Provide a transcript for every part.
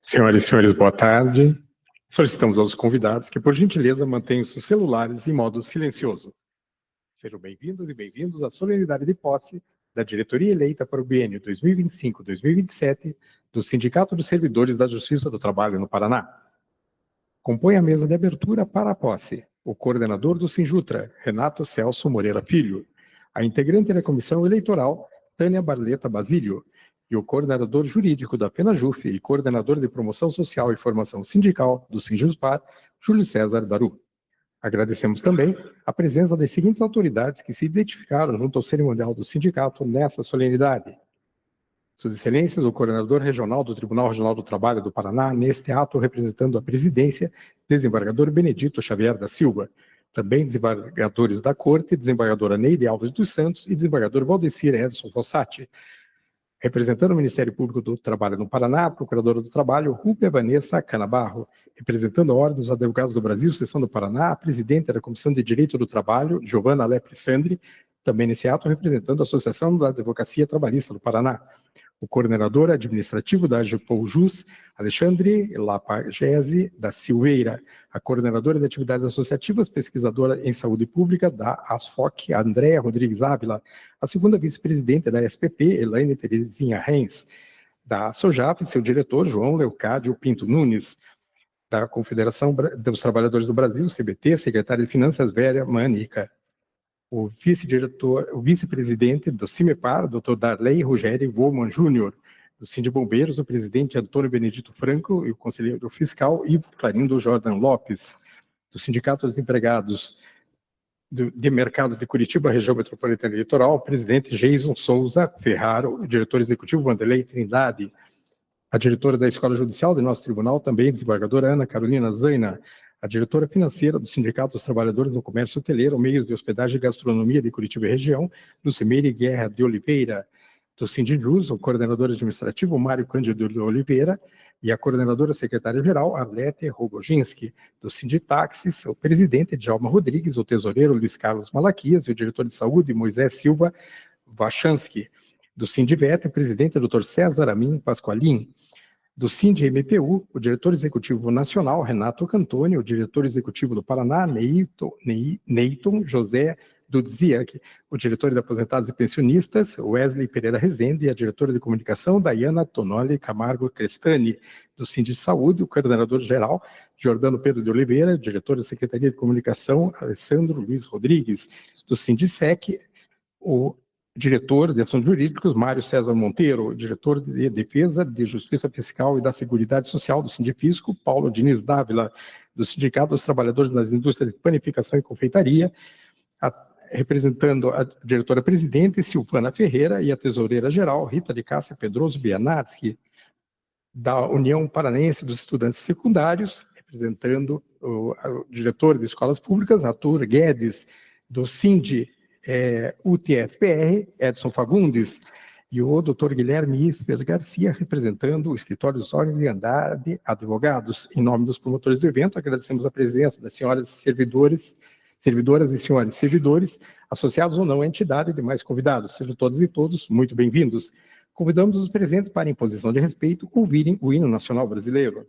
Senhoras e senhores, boa tarde. Solicitamos aos convidados que, por gentileza, mantenham seus celulares em modo silencioso. Sejam bem-vindos e bem-vindos à solenidade de posse da diretoria eleita para o biênio 2025-2027 do Sindicato dos Servidores da Justiça do Trabalho no Paraná. Compõe a mesa de abertura para a posse o coordenador do Sinjutra, Renato Celso Moreira Filho, a integrante da comissão eleitoral, Tânia Barleta Basílio, e o coordenador jurídico da FENAJUF e coordenador de promoção social e formação sindical do Sinjuspar, Júlio César Daru. Agradecemos também a presença das seguintes autoridades que se identificaram junto ao cerimonial do sindicato nessa solenidade. Suas Excelências, o coordenador regional do Tribunal Regional do Trabalho do Paraná, neste ato representando a presidência, desembargador Benedito Xavier da Silva, também desembargadores da Corte, desembargadora Neide Alves dos Santos e desembargador Valdecir Edson Fossati. Representando o Ministério Público do Trabalho no Paraná, a Procuradora do Trabalho, Rúbia Vanessa Canabarro. Representando a Ordem dos Advogados do Brasil, Seção do Paraná, a Presidente da Comissão de Direito do Trabalho, Giovana Lepre Sandri, também nesse ato representando a Associação da Advocacia Trabalhista do Paraná. O coordenador administrativo da AGPOU-JUS, Alexandre Lapagese da Silveira, a coordenadora de atividades associativas, pesquisadora em saúde pública da ASFOC, Andréa Rodrigues Ávila, a segunda vice-presidente da SPP, Elaine Terezinha Reis, da SOJAF, seu diretor, João Leocádio Pinto Nunes, da Confederação dos Trabalhadores do Brasil, CBT, secretária de Finanças, Vera Manica, o vice-presidente do CIMEPAR, Dr. Darley Rogério Volman Júnior, do Sindicato de Bombeiros, o presidente Antônio Benedito Franco e o conselheiro fiscal Ivo Clarindo Jordan Lopes, do Sindicato dos Empregados de Mercados de Curitiba, região metropolitana e litoral, o presidente Jason Souza Ferraro, o diretor executivo Vanderlei Trindade, a diretora da Escola Judicial do nosso tribunal, também desembargadora Ana Carolina Zaina, a diretora financeira do Sindicato dos Trabalhadores no Comércio Hoteleiro, Meios de Hospedagem e Gastronomia de Curitiba e Região, Lucimeire Guerra de Oliveira, do Sindijus, o coordenador administrativo Mário Cândido de Oliveira, e a coordenadora secretária-geral Arlete Rogozinski, do Sinditaxis, o presidente Djalma Rodrigues, o tesoureiro Luiz Carlos Malaquias e o diretor de saúde Moisés Silva Vachansky, do Sindivet, o presidente Dr. César Amin Pasqualin, do SINDI-MPU, o diretor executivo nacional, Renato Cantoni, o diretor executivo do Paraná, Neyton José Dudziak, o diretor de aposentados e pensionistas, Wesley Pereira Rezende, e a diretora de comunicação, Dayana Tonoli Camargo Crestani, do Sindi Saúde, o coordenador-geral, Jordano Pedro de Oliveira, o diretor da Secretaria de Comunicação, Alessandro Luiz Rodrigues, do Sindisec, o diretor de Assuntos Jurídicos, Mário César Monteiro, diretor de Defesa de Justiça Fiscal e da Seguridade Social do Sindifisco, Paulo Diniz Dávila, do Sindicato dos Trabalhadores das Indústrias de Panificação e Confeitaria, representando a diretora-presidente, Silvana Ferreira, e a tesoureira-geral, Rita de Cássia Pedroso Bianarski, da União Paranaense dos Estudantes Secundários, representando o diretor de Escolas Públicas, Arthur Guedes, do Sindi UTFPR, Edson Fagundes, e o Dr. Guilherme Isper Garcia, representando o escritório dos órgãos de Andrade Advogados. Em nome dos promotores do evento, agradecemos a presença das senhoras servidoras e senhores servidores, associados ou não à entidade e demais convidados. Sejam todas e todos muito bem-vindos. Convidamos os presentes para, em posição de respeito, ouvirem o hino nacional brasileiro.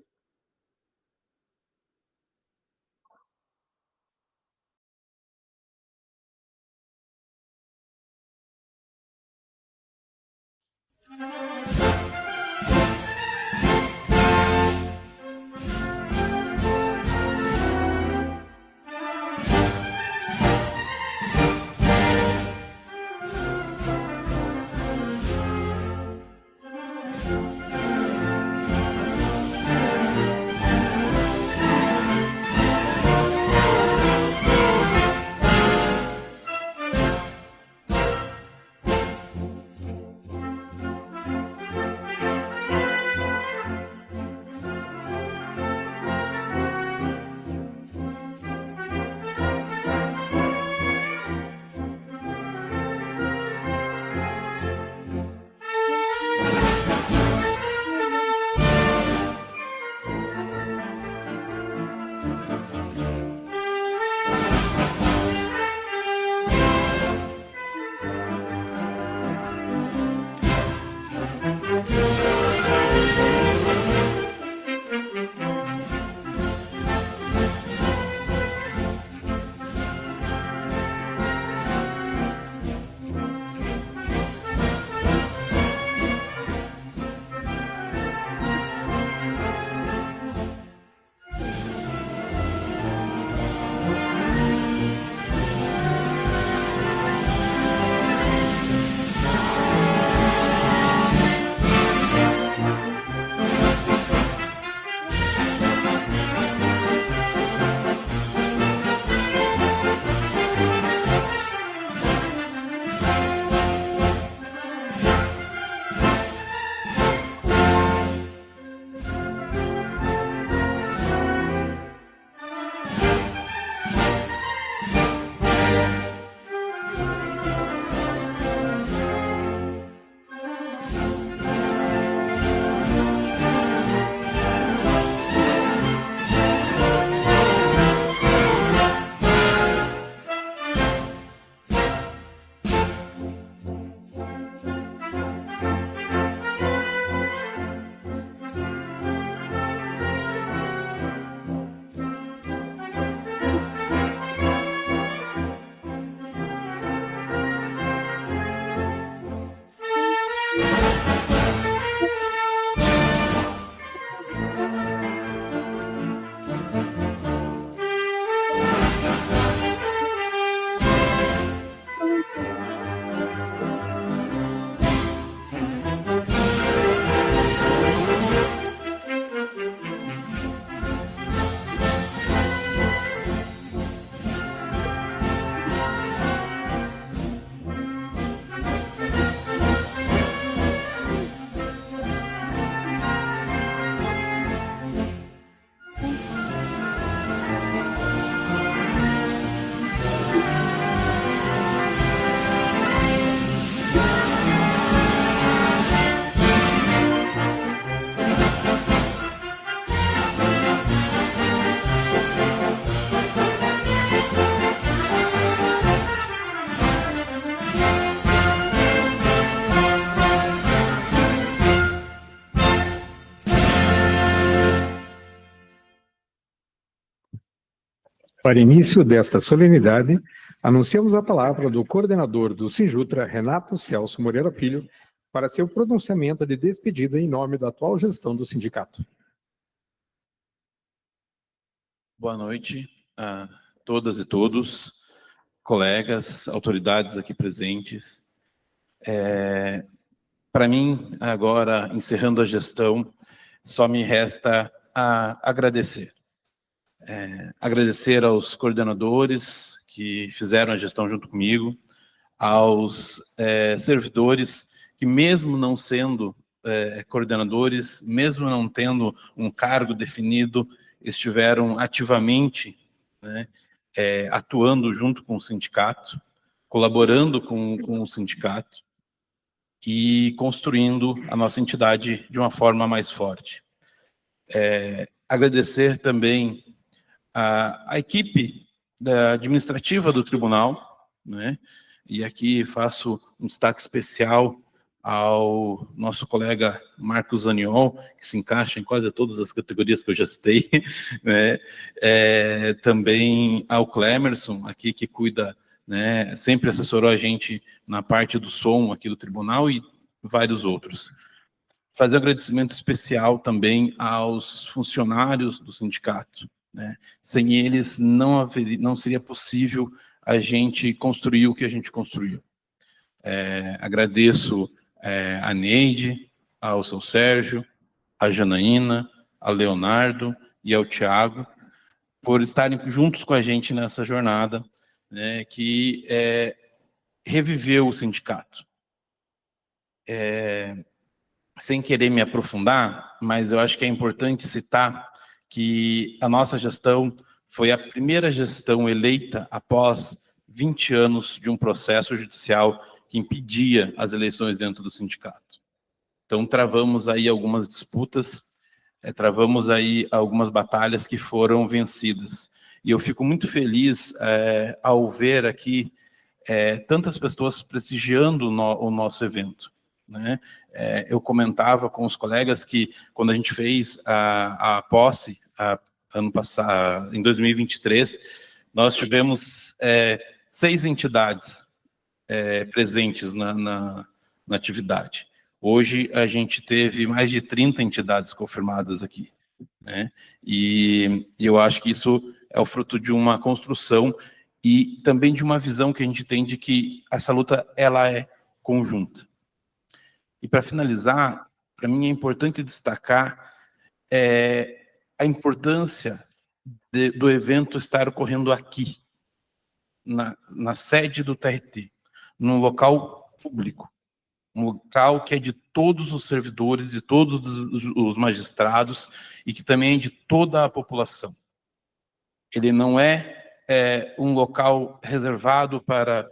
Para início desta solenidade, anunciamos a palavra do coordenador do Sinjutra, Renato Celso Moreira Filho, para seu pronunciamento de despedida em nome da atual gestão do sindicato. Boa noite a todas e todos, colegas, autoridades aqui presentes. Para mim, agora, encerrando a gestão, só me resta agradecer. Agradecer aos coordenadores que fizeram a gestão junto comigo, aos servidores que, mesmo não sendo coordenadores, mesmo não tendo um cargo definido, estiveram ativamente, né, atuando junto com o sindicato, colaborando com o sindicato e construindo a nossa entidade de uma forma mais forte. Agradecer também a equipe administrativa do tribunal, né? E aqui faço um destaque especial ao nosso colega Marcos Aniol, que se encaixa em quase todas as categorias que eu já citei, né? Também ao Clemerson, aqui que cuida, né, sempre assessorou a gente na parte do som aqui do tribunal e vários outros. Fazer um agradecimento especial também aos funcionários do sindicato, né? Sem eles não seria possível a gente construir o que a gente construiu. Agradeço a Neide, ao seu Sérgio, a Janaína, a Leonardo e ao Tiago, por estarem juntos com a gente nessa jornada, né, que reviveu o sindicato. Sem querer me aprofundar, mas eu acho que é importante citar que a nossa gestão foi a primeira gestão eleita após 20 anos de um processo judicial que impedia as eleições dentro do sindicato. Então, travamos aí algumas disputas, travamos aí algumas batalhas que foram vencidas. E eu fico muito feliz ao ver aqui tantas pessoas prestigiando o nosso evento, né? Eu comentava com os colegas que quando a gente fez a posse ano passado, em 2023, nós tivemos 6 entidades presentes na atividade. Hoje a gente teve mais de 30 entidades confirmadas aqui, né? E eu acho que isso é o fruto de uma construção e também de uma visão que a gente tem de que essa luta ela é conjunta. E para finalizar, para mim é importante destacar a importância do evento estar ocorrendo aqui, na sede do TRT, num local público, um local que é de todos os servidores, de todos os magistrados e que também é de toda a população. Ele não é um local reservado para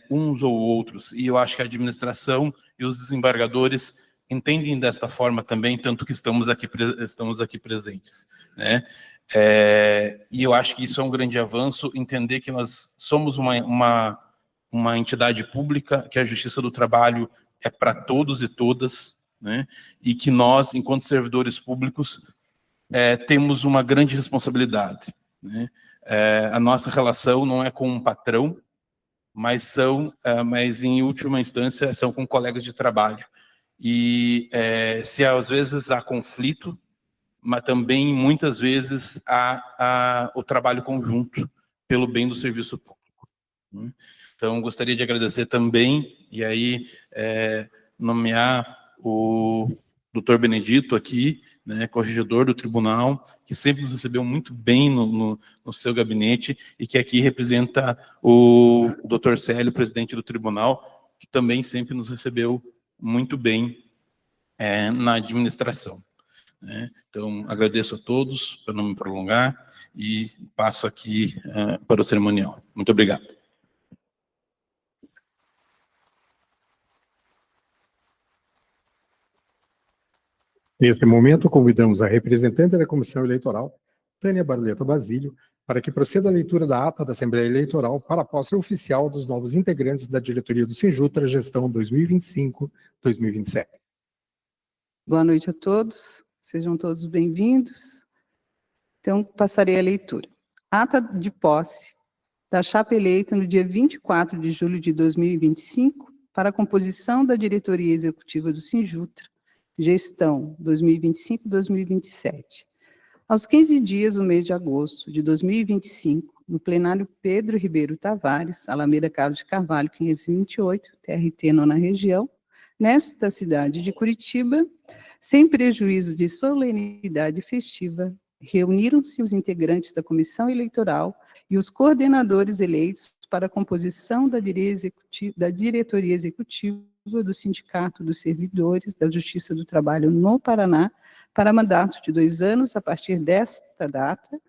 uns ou outros, e eu acho que a administração e os desembargadores entendem desta forma também, tanto que estamos aqui presentes, né? E eu acho que isso é um grande avanço, entender que nós somos uma entidade pública, que a Justiça do Trabalho é para todos e todas, né? E que nós, enquanto servidores públicos, temos uma grande responsabilidade, né? A nossa relação não é com um patrão, mas em última instância são com colegas de trabalho. E se às vezes há conflito, mas também muitas vezes há o trabalho conjunto pelo bem do serviço público, né? Então gostaria de agradecer também, e aí nomear o Dr. Benedito aqui, né, corregedor do tribunal, que sempre nos recebeu muito bem no seu gabinete e que aqui representa o Dr. Célio, presidente do tribunal, que também sempre nos recebeu muito bem na administração, né? Então, agradeço a todos, para não me prolongar, e passo aqui para o cerimonial. Muito obrigado. Neste momento, convidamos a representante da Comissão Eleitoral, Tânia Barleta Basílio, para que proceda a leitura da ata da Assembleia Eleitoral para a posse oficial dos novos integrantes da diretoria do Sinjutra, gestão 2025-2027. Boa noite a todos, sejam todos bem-vindos. Então, passarei a leitura. Ata de posse da chapa eleita no dia 24 de julho de 2025 para a composição da diretoria executiva do Sinjutra, gestão 2025-2027. Aos 15 dias do mês de agosto de 2025, no plenário Pedro Ribeiro Tavares, Alameda Carlos de Carvalho, 528, TRT, nona região, nesta cidade de Curitiba, sem prejuízo de solenidade festiva, reuniram-se os integrantes da comissão eleitoral e os coordenadores eleitos para a composição da diretoria executiva do Sindicato dos Servidores da Justiça do Trabalho no Paraná, para mandato de 2 anos a partir desta data,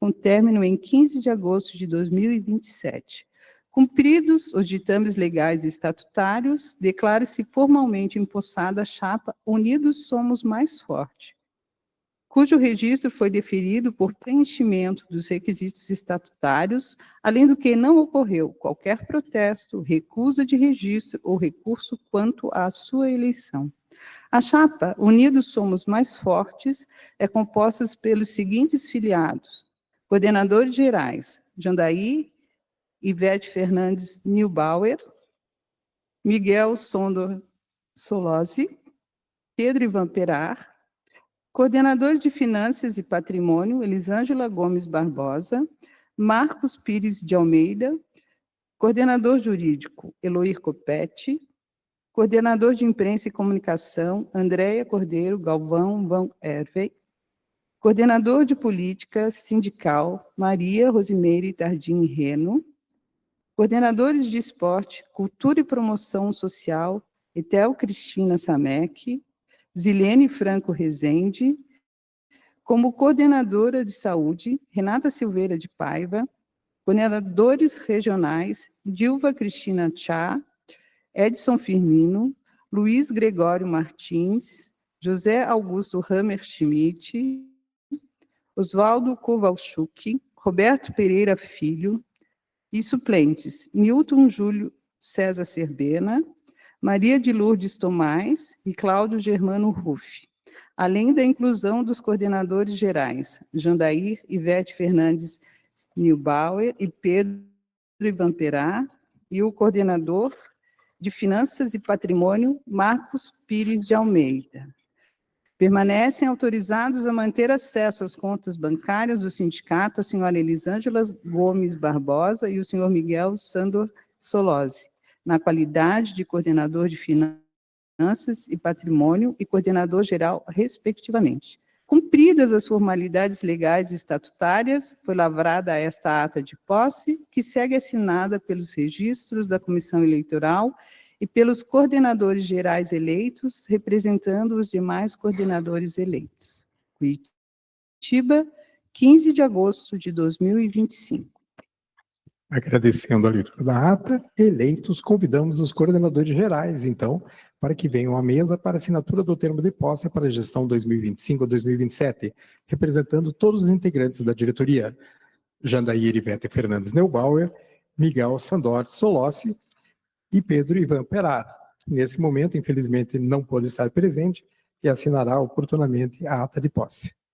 com término em 15 de agosto de 2027. Cumpridos os ditames legais e estatutários, declara-se formalmente empossada a chapa Unidos Somos Mais Forte, cujo registro foi deferido por preenchimento dos requisitos estatutários, além do que não ocorreu qualquer protesto, recusa de registro ou recurso quanto à sua eleição. A chapa Unidos Somos Mais Fortes é composta pelos seguintes filiados: coordenadores gerais, Jandaí Ivete Fernandes Neubauer, Miguel Sondor Solozzi, Pedro Ivan Perar, coordenador de Finanças e Patrimônio, Elisângela Gomes Barbosa, Marcos Pires de Almeida, coordenador jurídico, Eloir Copete, coordenador de Imprensa e Comunicação, Andréia Cordeiro Galvão Van Hervey, coordenador de Política Sindical, Maria Rosimeire Tardim Reno, coordenadores de Esporte, Cultura e Promoção Social, Etel Cristina Samek, Zilene Franco Rezende, como coordenadora de Saúde, Renata Silveira de Paiva, coordenadores regionais, Dilva Cristina Chá, Edson Firmino, Luiz Gregório Martins, José Augusto Hammerschmidt, Oswaldo Kowalczuk, Roberto Pereira Filho, e suplentes, Newton Júlio César Cerbena, Maria de Lourdes Tomás e Cláudio Germano Ruff, além da inclusão dos coordenadores gerais, Jandair Ivete Fernandes Neubauer e Pedro Ivan Perar, e o coordenador de Finanças e Patrimônio, Marcos Pires de Almeida. Permanecem autorizados a manter acesso às contas bancárias do sindicato a senhora Elisângela Gomes Barbosa e o senhor Miguel Sandor Solozzi, na qualidade de coordenador de Finanças e Patrimônio e coordenador geral, respectivamente. Cumpridas as formalidades legais e estatutárias, foi lavrada esta ata de posse, que segue assinada pelos registros da Comissão Eleitoral e pelos coordenadores gerais eleitos, representando os demais coordenadores eleitos. Curitiba, 15 de agosto de 2025. Agradecendo a leitura da ata, eleitos, convidamos os coordenadores gerais, então, para que venham à mesa para assinatura do termo de posse para a gestão 2025-2027, representando todos os integrantes da diretoria: Jandair Ivete Fernandes Neubauer, Miguel Sandor Solozzi e Pedro Ivan Perar. Nesse momento, infelizmente, não pôde estar presente e assinará oportunamente a ata de posse.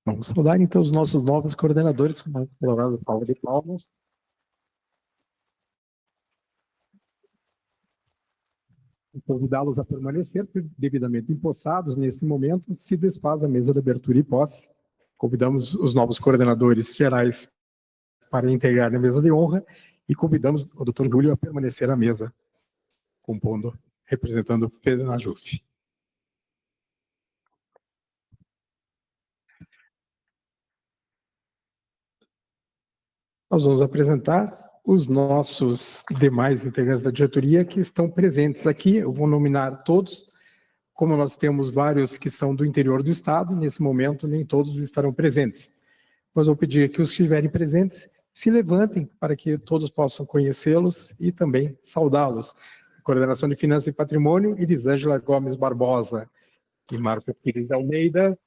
Vamos saudar, então, os nossos novos coordenadores com uma calorosa salva de palmas. Convidá-los a permanecer devidamente empossados. Neste momento, se desfaz a mesa de abertura e posse. Convidamos os novos coordenadores gerais para integrar a mesa de honra e convidamos o Dr. Júlio a permanecer à mesa, compondo, representando o FENAJUF. Nós vamos apresentar os nossos demais integrantes da diretoria que estão presentes aqui. Eu vou nominar todos. Como nós temos vários que são do interior do estado, nesse momento nem todos estarão presentes. Mas vou pedir que os que estiverem presentes se levantem para que todos possam conhecê-los e também saudá-los. Coordenação de Finanças e Patrimônio, Elisângela Gomes Barbosa e Marco Pires de Almeida.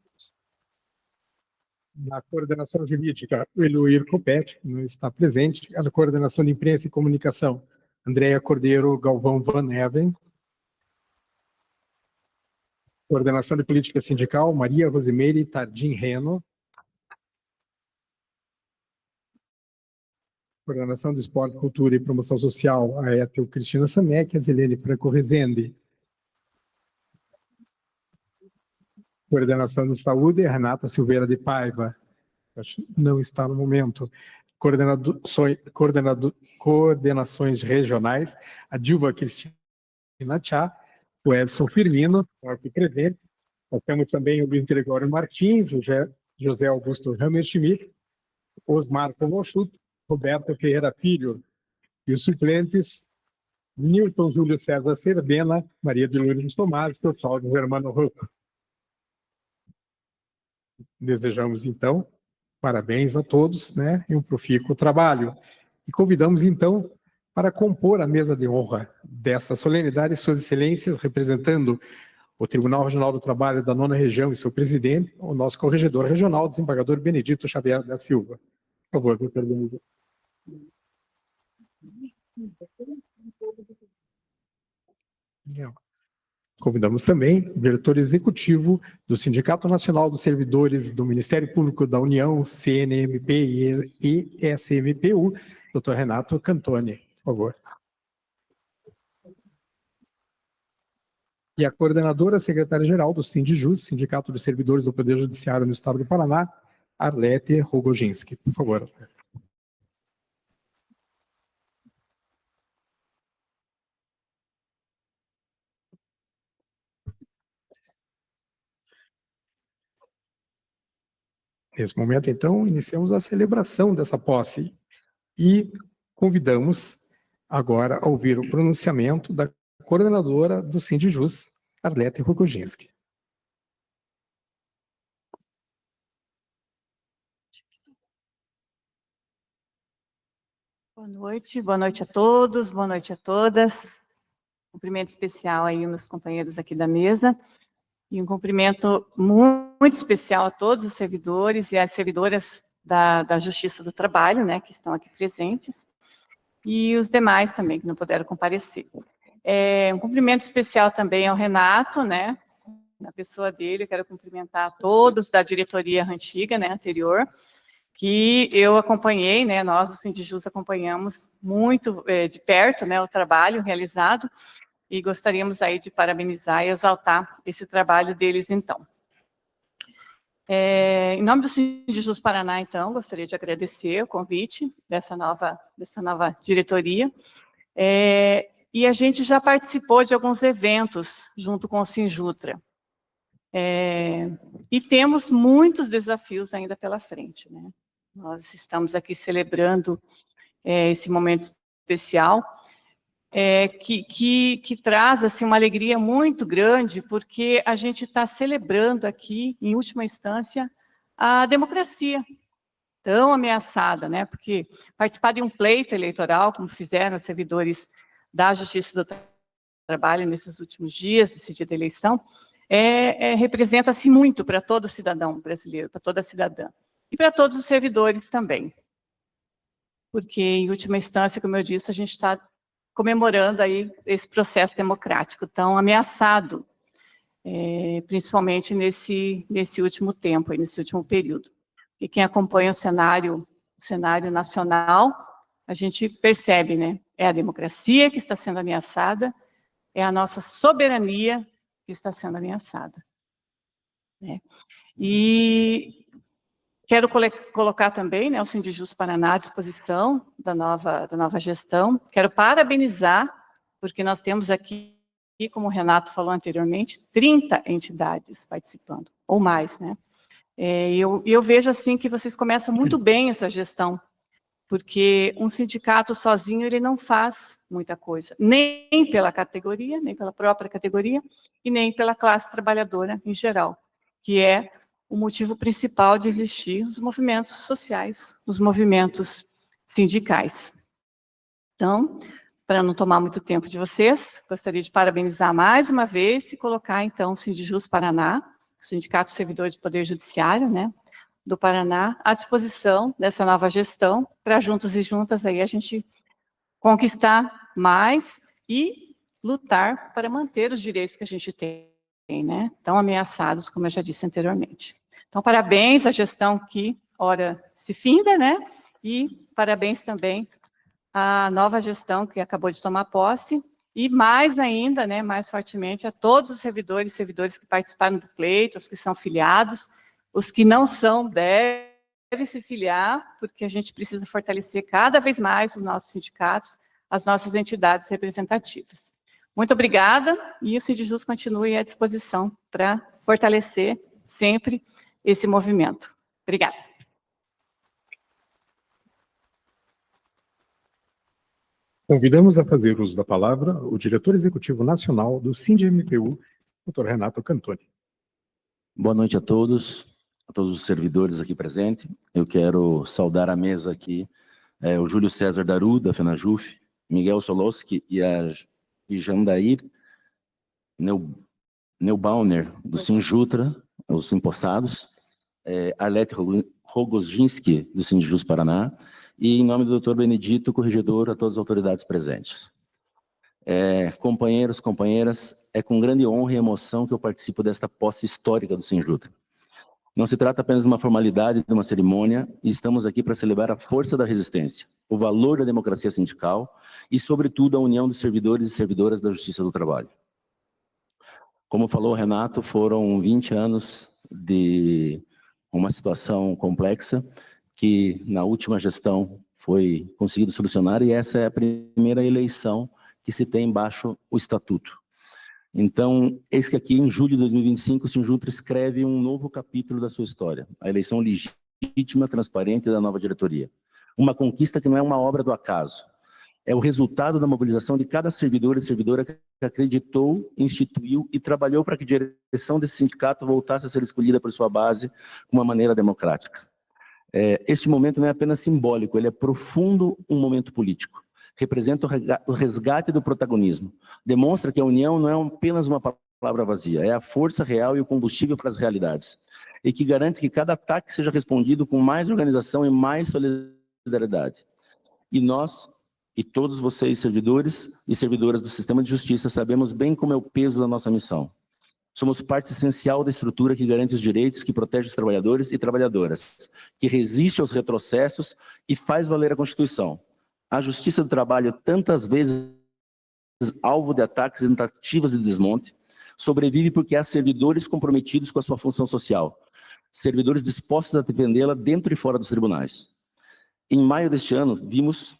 Na coordenação jurídica, o Eloir Copete, que não está presente. Na coordenação de Imprensa e Comunicação, Andréa Cordeiro Galvão Van Even. Coordenação de Política Sindical, Maria Rosimeire Tardim Reno. Coordenação de Esporte, Cultura e Promoção Social, a Étel Cristina Samek, a Zilene Franco Rezende. Coordenação de Saúde, Renata Silveira de Paiva. Acho que não está no momento. Coordenações regionais, a Dilva Cristina Tchá, o Edson Firmino, aqui presente. Nós temos também o Luiz Gregório Martins, o José Augusto Hammerschmidt, Osmar Komochut, Roberto Ferreira Filho, e os suplentes, Newton Júlio César Cervena, Maria de Lourdes Tomás e o Cláudio Germano Rocco. Desejamos, então, parabéns a todos, né, e um profícuo trabalho. E convidamos, então, para compor a mesa de honra desta solenidade, Suas Excelências, representando o Tribunal Regional do Trabalho da 9ª Região e seu presidente, o nosso corregedor regional, desembargador Benedito Xavier da Silva. Por favor, doutor Benedito. Convidamos também o diretor executivo do Sindicato Nacional dos Servidores do Ministério Público da União, CNMP e SMPU, doutor Renato Cantoni, por favor. E a coordenadora secretária-geral do Sindijus, Sindicato dos Servidores do Poder Judiciário no Estado do Paraná, Arlete Rogozinski, por favor. Nesse momento, então, iniciamos a celebração dessa posse e convidamos agora a ouvir o pronunciamento da coordenadora do Sindijus, Arlete Rogozinski. Boa noite a todos, boa noite a todas. Cumprimento especial aí meus companheiros aqui da mesa e um cumprimento muito especial a todos os servidores e as servidoras da Justiça do Trabalho, né, que estão aqui presentes, e os demais também que não puderam comparecer. Um cumprimento especial também ao Renato, né, na pessoa dele. Eu quero cumprimentar a todos da diretoria antiga, né, anterior, que eu acompanhei, né, nós, o Sindijus, acompanhamos muito de perto, né, o trabalho realizado, e gostaríamos aí de parabenizar e exaltar esse trabalho deles, então. Em nome do Sindijus Paraná, então, gostaria de agradecer o convite dessa nova diretoria, e a gente já participou de alguns eventos junto com o Sinjutra, e temos muitos desafios ainda pela frente, né? Nós estamos aqui celebrando esse momento especial, que traz assim, uma alegria muito grande, porque a gente está celebrando aqui, em última instância, a democracia, tão ameaçada, né? Porque participar de um pleito eleitoral, como fizeram os servidores da Justiça do Trabalho nesses últimos dias, nesse dia da eleição, representa-se muito para todo cidadão brasileiro, para toda cidadã. E para todos os servidores também. Porque, em última instância, como eu disse, a gente está comemorando aí esse processo democrático tão ameaçado, principalmente nesse último tempo, nesse último período. E quem acompanha o cenário nacional, a gente percebe, né? É a democracia que está sendo ameaçada, é a nossa soberania que está sendo ameaçada, né? E quero colocar também, né, o Sindijus Paraná à disposição da nova gestão. Quero parabenizar, porque nós temos aqui, como o Renato falou anteriormente, 30 entidades participando, ou mais, né? Eu vejo assim que vocês começam muito bem essa gestão, porque um sindicato sozinho ele não faz muita coisa, nem pela categoria, nem pela própria categoria, e nem pela classe trabalhadora em geral, que é o motivo principal de existir os movimentos sociais, os movimentos sindicais. Então, para não tomar muito tempo de vocês, gostaria de parabenizar mais uma vez e colocar, então, o Sindijus Paraná, o Sindicato Servidores do Poder Judiciário, né, do Paraná, à disposição dessa nova gestão, para juntos e juntas aí a gente conquistar mais e lutar para manter os direitos que a gente tem, né, tão ameaçados, como eu já disse anteriormente. Então, parabéns à gestão que, ora, se finda, né, e parabéns também à nova gestão que acabou de tomar posse, e mais ainda, né, mais fortemente, a todos os servidores e servidoras que participaram do pleito, os que são filiados, os que não são, devem se filiar, porque a gente precisa fortalecer cada vez mais os nossos sindicatos, as nossas entidades representativas. Muito obrigada, e o Sindijus continue à disposição para fortalecer sempre esse movimento. Obrigada. Convidamos a fazer uso da palavra o diretor executivo nacional do SINDI-MPU, Dr. Renato Cantoni. Boa noite a todos os servidores aqui presentes. Eu quero saudar a mesa aqui, o Júlio César Daru, da FENAJUF, Miguel Solowski e Jandair Neubauner, do Sinjutra, os empossados, Arlete Rogojinski, do Sindijus Paraná, e em nome do Dr. Benedito, corregedor, a todas as autoridades presentes. Companheiros, companheiras, é com grande honra e emoção que eu participo desta posse histórica do Sinjutra. Não se trata apenas de uma formalidade, de uma cerimônia, e estamos aqui para celebrar a força da resistência, o valor da democracia sindical e, sobretudo, a união dos servidores e servidoras da Justiça do Trabalho. Como falou o Renato, foram 20 anos de uma situação complexa, que na última gestão foi conseguido solucionar, e essa é a primeira eleição que se tem embaixo o estatuto. Então, eis que aqui em julho de 2025 o Sinjutra escreve um novo capítulo da sua história, a eleição legítima, transparente da nova diretoria. Uma conquista que não é uma obra do acaso, é o resultado da mobilização de cada servidor e servidora que acreditou, instituiu e trabalhou para que a direção desse sindicato voltasse a ser escolhida por sua base de uma maneira democrática. Este momento não é apenas simbólico, ele é profundo, um momento político. Representa o resgate do protagonismo. Demonstra que a união não é apenas uma palavra vazia, é a força real e o combustível para as realidades. E que garante que cada ataque seja respondido com mais organização e mais solidariedade. E nós, e todos vocês, servidores e servidoras do sistema de justiça, sabemos bem como é o peso da nossa missão. Somos parte essencial da estrutura que garante os direitos, que protege os trabalhadores e trabalhadoras, que resiste aos retrocessos e faz valer a Constituição. A Justiça do Trabalho, tantas vezes alvo de ataques e tentativas de desmonte, sobrevive porque há servidores comprometidos com a sua função social, servidores dispostos a defendê-la dentro e fora dos tribunais. Em maio deste ano, vimos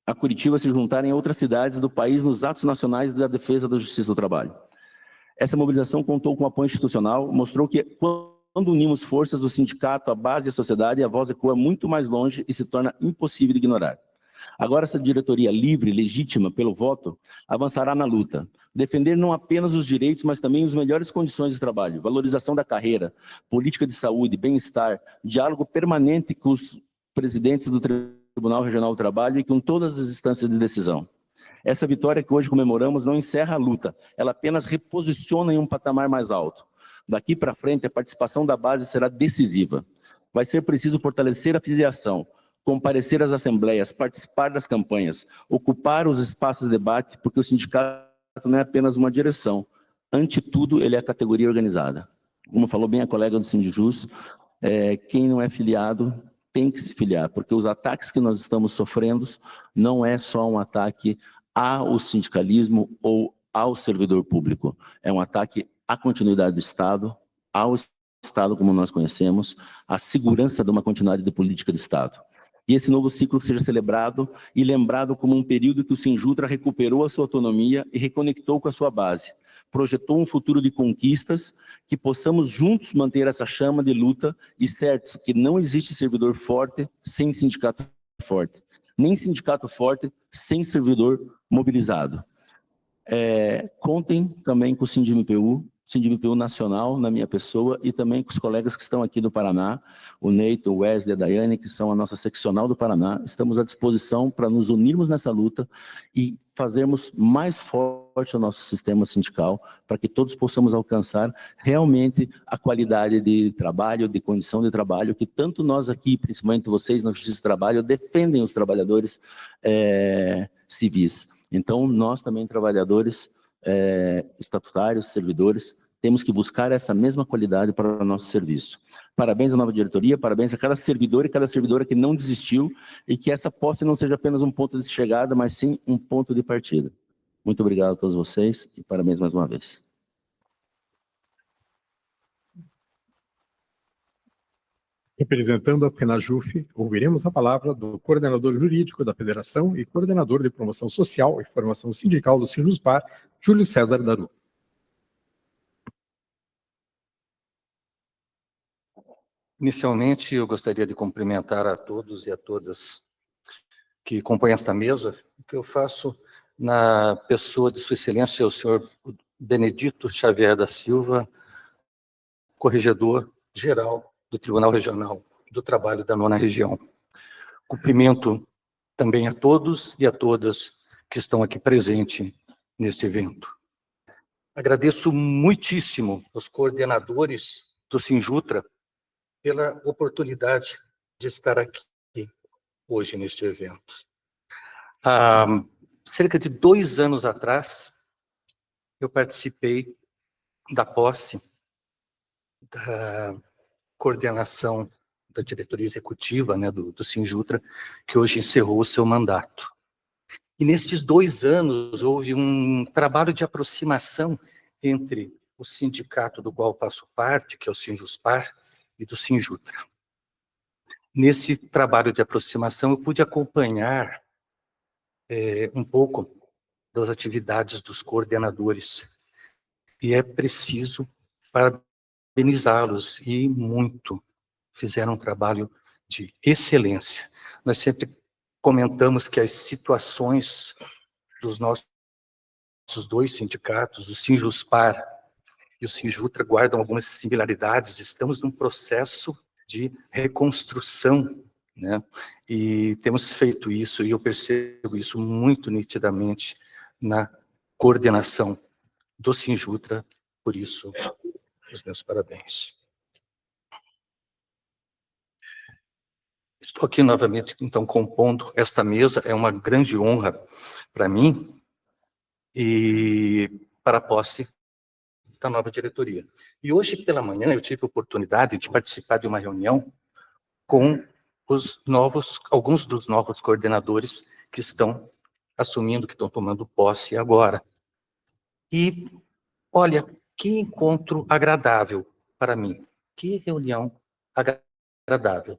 a Curitiba se juntarem a outras cidades do país nos atos nacionais da defesa da Justiça do Trabalho. Essa mobilização contou com apoio institucional, mostrou que quando unimos forças do sindicato, a base e a sociedade, a voz ecoa muito mais longe e se torna impossível de ignorar. Agora essa diretoria livre, legítima pelo voto, avançará na luta. Defender não apenas os direitos, mas também as melhores condições de trabalho, valorização da carreira, política de saúde, bem-estar, diálogo permanente com os presidentes do Tribunal Regional do Trabalho e com todas as instâncias de decisão. Essa vitória que hoje comemoramos não encerra a luta, ela apenas reposiciona em um patamar mais alto. Daqui para frente, a participação da base será decisiva. Vai ser preciso fortalecer a filiação, comparecer às assembleias, participar das campanhas, ocupar os espaços de debate, porque o sindicato não é apenas uma direção. Ante tudo, ele é a categoria organizada. Como falou bem a colega do Sindijus, quem não é filiado tem que se filiar, porque os ataques que nós estamos sofrendo não é só um ataque ao sindicalismo ou ao servidor público, é um ataque à continuidade do Estado, ao Estado como nós conhecemos, à segurança de uma continuidade de política de Estado. E esse novo ciclo seja celebrado e lembrado como um período que o Sinjutra recuperou a sua autonomia e reconectou com a sua base, projetou um futuro de conquistas, que possamos juntos manter essa chama de luta e certos que não existe servidor forte sem sindicato forte, nem sindicato forte sem servidor mobilizado. Contem também com o SINDI-MPU, SINDBPU nacional, na minha pessoa, e também com os colegas que estão aqui do Paraná, o Neito, o Wesley, a Daiane, que são a nossa seccional do Paraná. Estamos à disposição para nos unirmos nessa luta e fazermos mais forte o nosso sistema sindical, para que todos possamos alcançar realmente a qualidade de trabalho, de condição de trabalho, que tanto nós aqui, principalmente vocês na Justiça do Trabalho, defendem os trabalhadores civis. Então, nós também, trabalhadores estatutários, servidores, temos que buscar essa mesma qualidade para o nosso serviço. Parabéns à nova diretoria, parabéns a cada servidor e cada servidora que não desistiu e que essa posse não seja apenas um ponto de chegada, mas sim um ponto de partida. Muito obrigado a todos vocês e parabéns mais uma vez. Representando a FENAJUF, ouviremos a palavra do coordenador jurídico da Federação e coordenador de promoção social e formação sindical do SINJUSPAR, Júlio César Daru. Inicialmente, eu gostaria de cumprimentar a todos e a todas que compõem esta mesa, o que eu faço na pessoa de Sua Excelência, o senhor Benedito Xavier da Silva, corregedor-geral do Tribunal Regional do Trabalho da 9ª Região. Cumprimento também a todos e a todas que estão aqui presentes neste evento. Agradeço muitíssimo aos coordenadores do Sinjutra pela oportunidade de estar aqui hoje neste evento. Há cerca de 2 anos atrás, eu participei da posse da coordenação da diretoria executiva, né, do Sinjutra, que hoje encerrou o seu mandato. E nestes 2 anos houve um trabalho de aproximação entre o sindicato do qual faço parte, que é o Sinjuspar, e do Sinjutra. Nesse trabalho de aproximação, eu pude acompanhar um pouco das atividades dos coordenadores. E é preciso parabenizá-los, e muito. Fizeram um trabalho de excelência. Nós sempre comentamos que as situações dos nossos 2 sindicatos, o Sinjuspar e o Sinjutra, guardam algumas similaridades. Estamos num processo de reconstrução, né? E temos feito isso, e eu percebo isso muito nitidamente na coordenação do Sinjutra. Por isso, os meus parabéns. Estou aqui novamente, então, compondo esta mesa. É uma grande honra para mim e para a posse da nova diretoria. E hoje pela manhã eu tive a oportunidade de participar de uma reunião com alguns dos novos coordenadores que estão assumindo, que estão tomando posse agora. E, olha, que encontro agradável para mim. Que reunião agradável.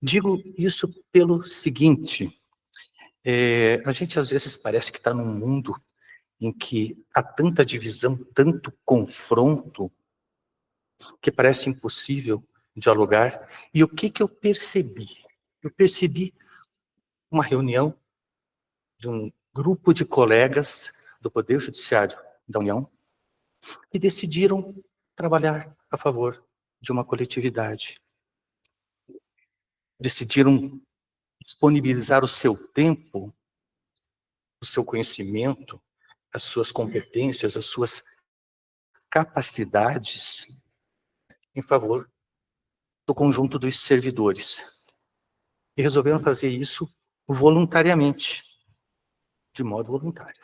Digo isso pelo seguinte, a gente às vezes parece que está num mundo em que há tanta divisão, tanto confronto, que parece impossível dialogar. E o que eu percebi? Eu percebi uma reunião de um grupo de colegas do Poder Judiciário da União que decidiram trabalhar a favor de uma coletividade. Decidiram disponibilizar o seu tempo, o seu conhecimento, as suas competências, as suas capacidades em favor do conjunto dos servidores. E resolveram fazer isso voluntariamente, de modo voluntário.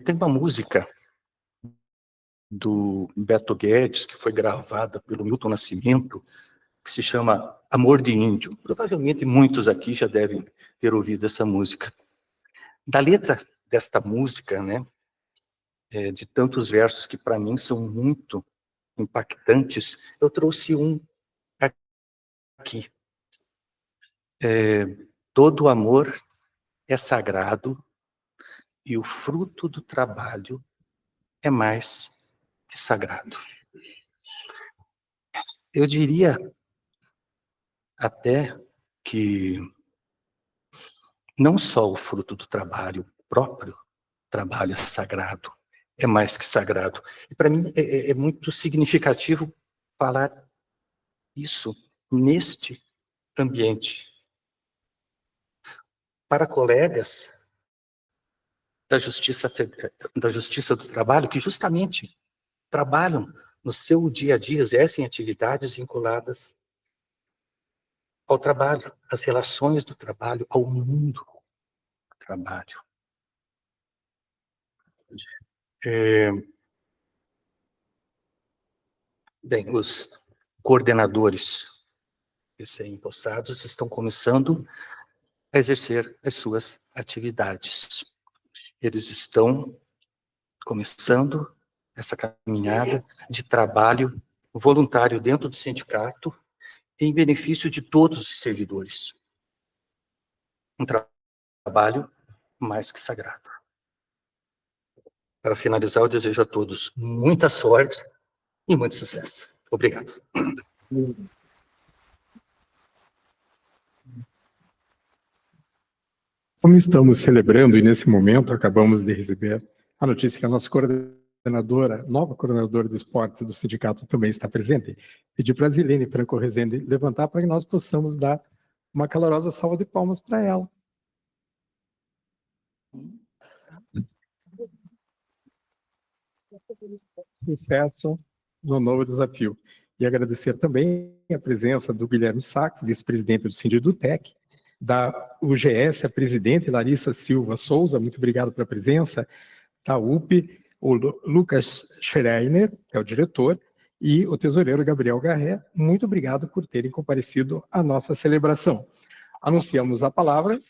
Tem uma música do Beto Guedes, que foi gravada pelo Milton Nascimento, que se chama Amor de Índio. Provavelmente muitos aqui já devem ter ouvido essa música. Da letra desta música, né, de tantos versos que para mim são muito impactantes, eu trouxe um aqui. Todo amor é sagrado e o fruto do trabalho é mais que sagrado. Eu diria até que não só o fruto do trabalho, o próprio trabalho é sagrado, é mais que sagrado. E para mim é muito significativo falar isso neste ambiente. Para colegas da Justiça do Trabalho, que justamente trabalham no seu dia a dia, exercem atividades vinculadas ao trabalho, às relações do trabalho, ao mundo do trabalho. Bem, os coordenadores recém-impostados estão começando a exercer as suas atividades. Eles estão começando essa caminhada de trabalho voluntário dentro do sindicato em benefício de todos os servidores. Um trabalho mais que sagrado. Para finalizar, eu desejo a todos muita sorte e muito sucesso. Obrigado. Como estamos celebrando, e nesse momento acabamos de receber a notícia que a nossa nova coordenadora de esporte do sindicato também está presente, pedir para a Zilene Franco Rezende levantar para que nós possamos dar uma calorosa salva de palmas para ela. Sucesso no novo desafio. E agradecer também a presença do Guilherme Sachs, vice-presidente do Sindidutec, da UGS, a presidente Larissa Silva Souza, muito obrigado pela presença, da UP, o Lucas Schreiner, que é o diretor, e o tesoureiro Gabriel Garré, muito obrigado por terem comparecido à nossa celebração. Anunciamos a palavra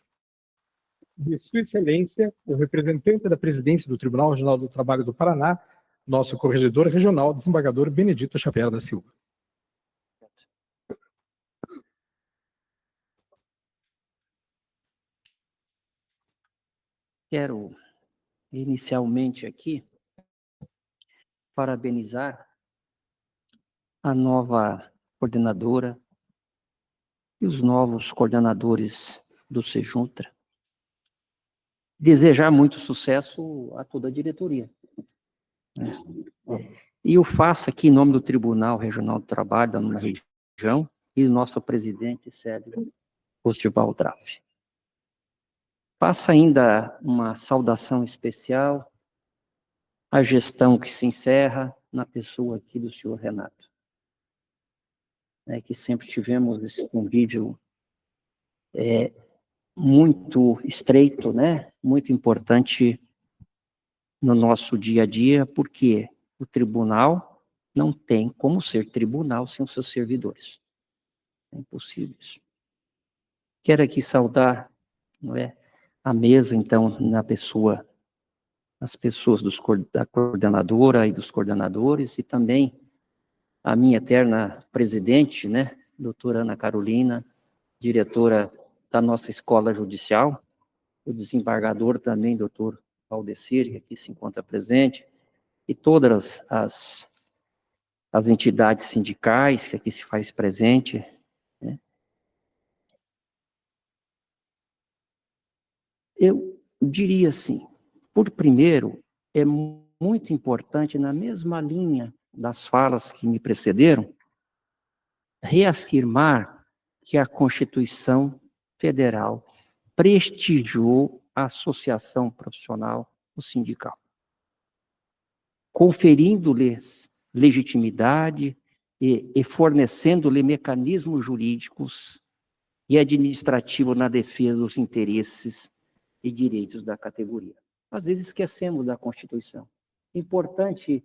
de Sua Excelência, o representante da presidência do Tribunal Regional do Trabalho do Paraná, nosso corregedor regional, desembargador Benedito Xavier da Silva. Quero inicialmente aqui parabenizar a nova coordenadora e os novos coordenadores do Sejuntra. Desejar muito sucesso a toda a diretoria. E eu faço aqui em nome do Tribunal Regional do Trabalho da nona região e do nosso presidente, Sérgio Rostival Draff. Faço ainda uma saudação especial à gestão que se encerra na pessoa aqui do senhor Renato. Que sempre tivemos esse convívio muito estreito, muito importante no nosso dia a dia, porque o tribunal não tem como ser tribunal sem os seus servidores. É impossível isso. Quero aqui saudar a mesa, então, as pessoas da coordenadora e dos coordenadores, e também a minha eterna presidente, doutora Ana Carolina, diretora da nossa escola judicial, o desembargador também, doutor Valdecir, que aqui se encontra presente, e todas as entidades sindicais que aqui se faz presente. Eu diria assim, por primeiro, é muito importante, na mesma linha das falas que me precederam, reafirmar que a Constituição Federal prestigiou a associação profissional, o sindical, conferindo-lhes legitimidade e fornecendo-lhe mecanismos jurídicos e administrativos na defesa dos interesses e direitos da categoria. Às vezes esquecemos da Constituição. É importante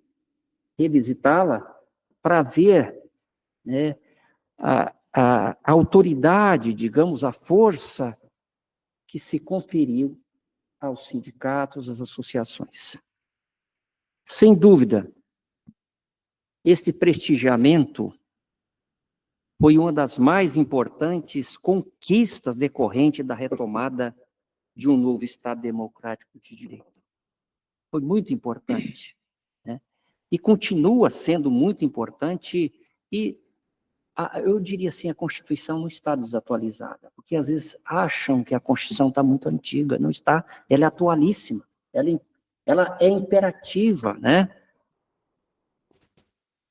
revisitá-la para ver a autoridade, digamos, a força que se conferiu aos sindicatos, às associações. Sem dúvida, esse prestigiamento foi uma das mais importantes conquistas decorrentes da retomada de um novo Estado democrático de direito. Foi muito importante, e continua sendo muito importante, e eu diria assim, a Constituição não está desatualizada, porque às vezes acham que a Constituição está muito antiga, não está, ela é atualíssima, ela é imperativa, né?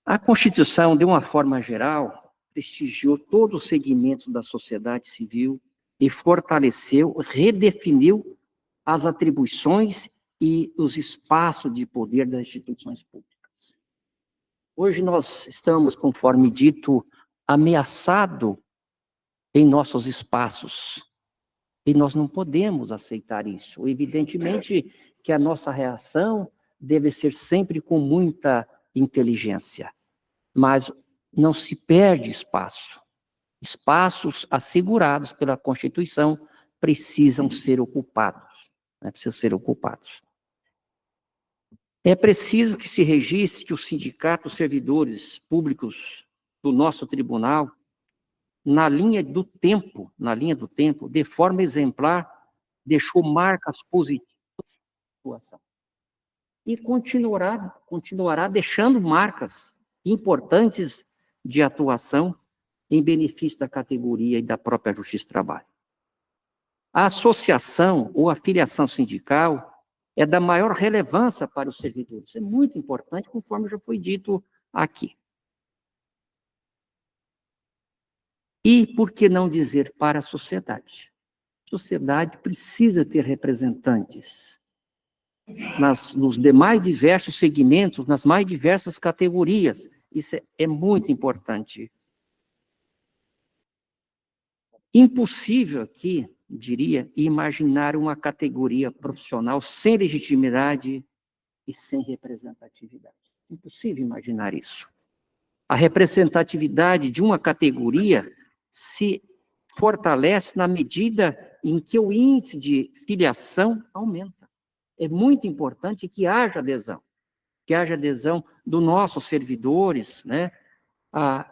A Constituição, de uma forma geral, prestigiou todos os segmentos da sociedade civil e fortaleceu, redefiniu as atribuições e os espaços de poder das instituições públicas. Hoje nós estamos, conforme dito, ameaçados em nossos espaços, e nós não podemos aceitar isso. Evidentemente que a nossa reação deve ser sempre com muita inteligência, mas não se perde espaço. Espaços assegurados pela Constituição precisam ser ocupados, né? Precisam ser ocupados. É preciso que se registre que o sindicato servidores públicos do nosso tribunal, na linha do tempo, de forma exemplar, deixou marcas positivas na atuação. E continuará deixando marcas importantes de atuação em benefício da categoria e da própria Justiça do Trabalho. A associação ou a filiação sindical é da maior relevância para os servidores. É muito importante, conforme já foi dito aqui. E, por que não dizer, para a sociedade? A sociedade precisa ter representantes nos demais diversos segmentos, nas mais diversas categorias. Isso é muito importante. Impossível aqui, diria, imaginar uma categoria profissional sem legitimidade e sem representatividade. Impossível imaginar isso. A representatividade de uma categoria se fortalece na medida em que o índice de filiação aumenta. É muito importante que haja adesão dos nossos servidores, né, à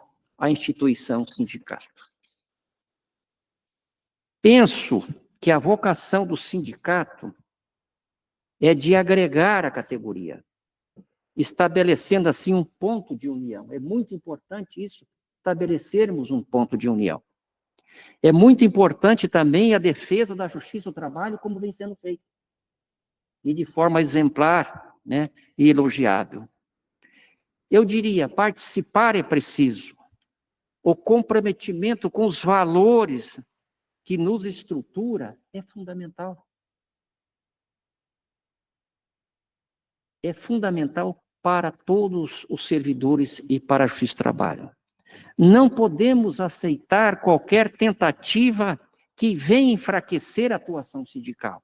instituição sindical. Penso que a vocação do sindicato é de agregar a categoria, estabelecendo assim um ponto de união. É muito importante isso, estabelecermos um ponto de união. É muito importante também a defesa da justiça do trabalho, como vem sendo feito, e de forma exemplar, né, e elogiável. Eu diria, participar é preciso. O comprometimento com os valores que nos estrutura é fundamental. É fundamental para todos os servidores e para a Justiça do Trabalho. Não podemos aceitar qualquer tentativa que venha enfraquecer a atuação sindical.